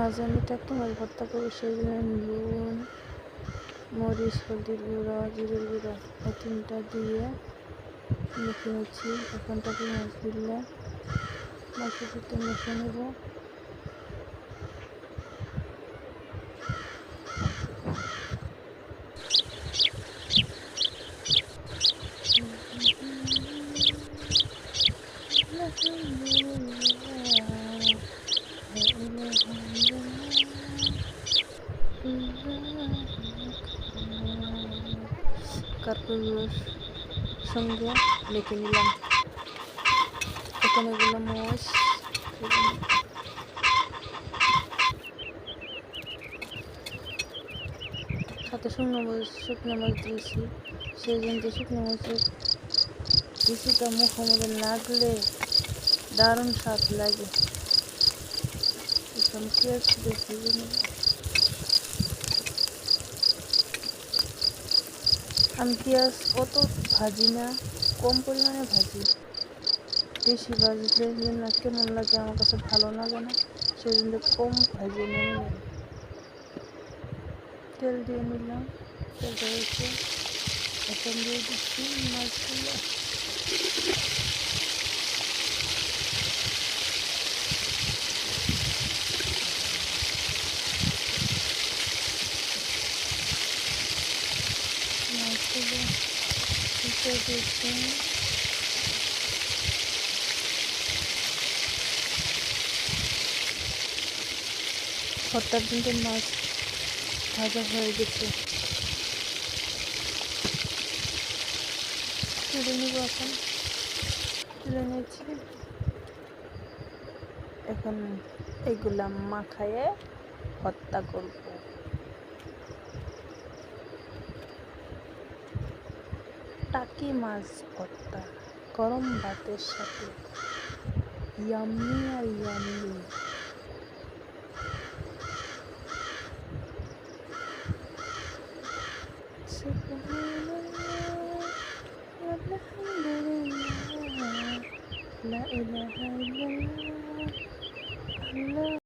আজ আমি টাকি মাছ ভর্তা করবো। সেই জন্য নুন, মরিচ, হলদির গুঁড়া, জিরের গুঁড়া এই তিনটা দিয়ে মেখে নিচ্ছি। এখন টাকি মাছগুলো মাছের সাথে মেখে নেব। কারকুর সঙ্গে মেখে নিলাম। এখন এগুলো মাছ সাথে শুকনো মাছ দিয়েছি। সেই জন্য শুকনো মাছের কিছুটা মুখের মধ্যে লাগলে দারুণ স্বাদ লাগে। এখন পেঁয়াজ ভেজে নেব। আমি পেঁয়াজ অত ভাজি না, কম পরিমাণে ভাজি। বেশি ভাজলে যেন কেমন লাগে, আমার কাছে ভালো লাগে না। সেই জন্য কম ভাজি নেমে নেব। তেল দিয়ে নিলাম, তেলটা হয়েছে। এখন দিয়ে দিচ্ছি মাছগুলো। মাছগুলো দিচ্ছি। ভর্তার জন্য মাছ ভাজা হয়ে গেছে। তুলে নেব। এখন তুলে নিয়েছি। এখন এগুলা মাখায়ে ভর্তা করব। টাকি মাছ ভর্তা গরম ভাতের সাথে ইয়াম্মি আর ইয়াম্মি। লা ইলাহা ইল্লাল্লাহ।